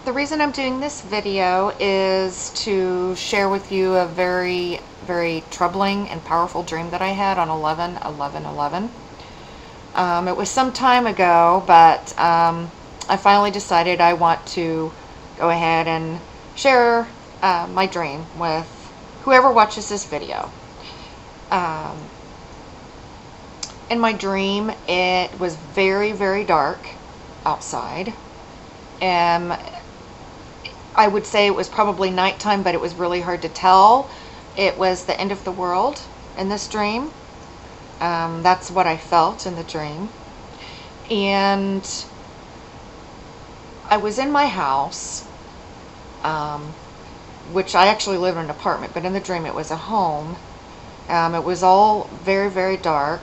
The reason I'm doing this video is to share with you a very, very troubling and powerful dream that I had on 11/11/11. It was some time ago, but I finally decided I want to go ahead and share my dream with whoever watches this video. In my dream, it was very, very dark outside. I would say it was probably nighttime, but it was really hard to tell. It was the end of the world in this dream. That's what I felt in the dream. And I was in my house, which I actually live in an apartment, but in the dream it was a home. It was all very, very dark.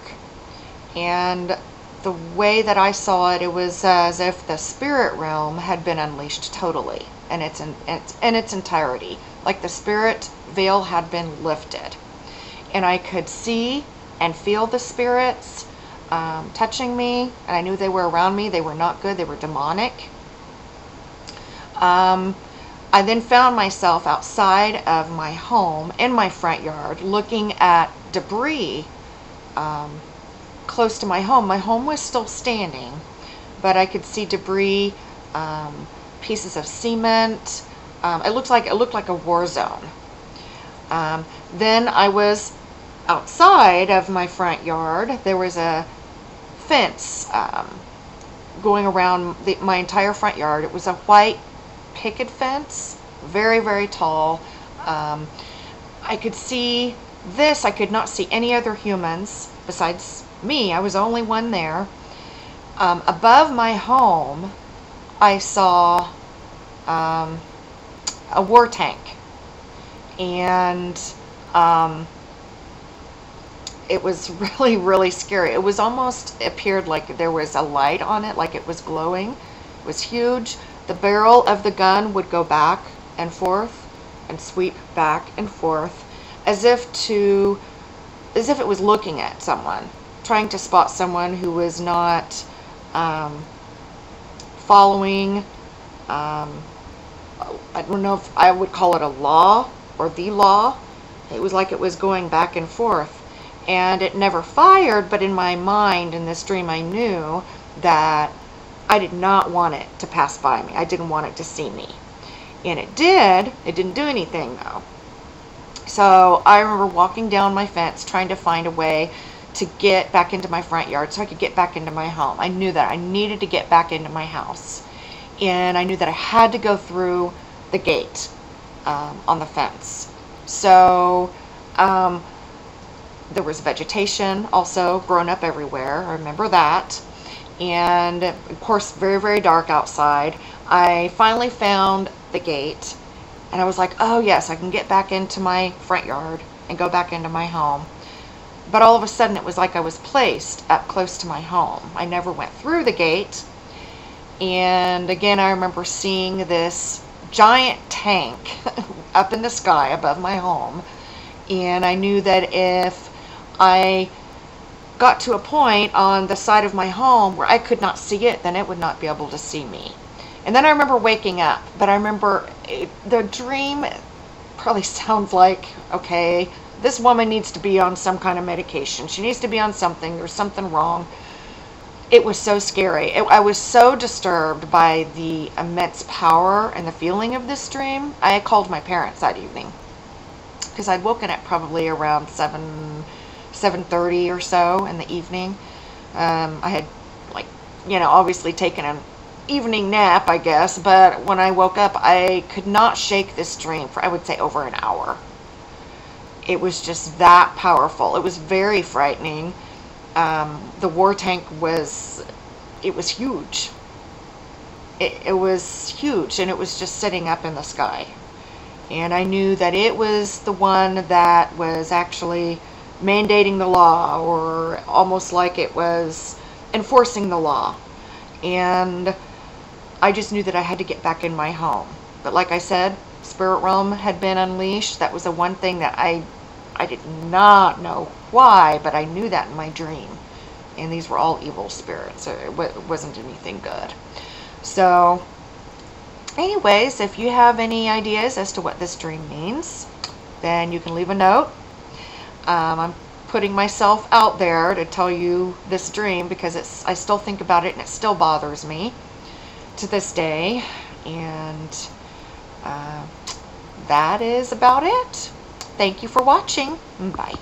And the way that I saw it, it was as if the spirit realm had been unleashed totally in its entirety. Like the spirit veil had been lifted. And I could see and feel the spirits touching me. And I knew they were around me. They were not good. They were demonic. I then found myself outside of my home in my front yard looking at debris close to my home. My home was still standing, but I could see debris, pieces of cement. It looked like a war zone. Then I was outside of my front yard. There was a fence going around my entire front yard. It was a white picket fence, very, very tall. I could see this. I could not see any other humans besides me. I was the only one there. Above my home, I saw a war tank, and it was really, really scary. It was almost appeared like there was a light on it, like it was glowing. It was huge. The barrel of the gun would go back and forth and sweep back and forth, as if it was looking at someone, trying to spot someone who was not following, I don't know if I would call it a law or the law. It was like it was going back and forth, and it never fired, but in my mind, in this dream, I knew that I did not want it to pass by me. I didn't want it to see me. And it did. It didn't do anything, though. So I remember walking down my fence, trying to find a way to get back into my front yard so I could get back into my home. I knew that I needed to get back into my house. And I knew that I had to go through the gate on the fence. So there was vegetation also grown up everywhere. I remember that. And of course, very, very dark outside. I finally found the gate, and I was like, oh yes, I can get back into my front yard and go back into my home. But all of a sudden, it was like I was placed up close to my home. I never went through the gate. And again, I remember seeing this giant tank up in the sky above my home. And I knew that if I got to a point on the side of my home where I could not see it, then it would not be able to see me. And then I remember waking up, but I remember the dream probably sounds like, okay, this woman needs to be on some kind of medication. She needs to be on something. There's something wrong. It was so scary. I was so disturbed by the immense power and the feeling of this dream. I called my parents that evening because I'd woken up probably around 7:30 or so in the evening. I had, obviously taken an evening nap, I guess, but when I woke up, I could not shake this dream for, I would say, over an hour. It was just that powerful. It was very frightening. The war tank was huge. It was huge, and it was just sitting up in the sky. And I knew that it was the one that was actually mandating the law, or almost like it was enforcing the law. And I just knew that I had to get back in my home. But like I said, spirit realm had been unleashed. That was the one thing that I did not know why, but I knew that in my dream. And these were all evil spirits. So it wasn't anything good. So anyways, if you have any ideas as to what this dream means, then you can leave a note. I'm putting myself out there to tell you this dream because I still think about it and it still bothers me to this day. And that is about it. Thank you for watching. Bye.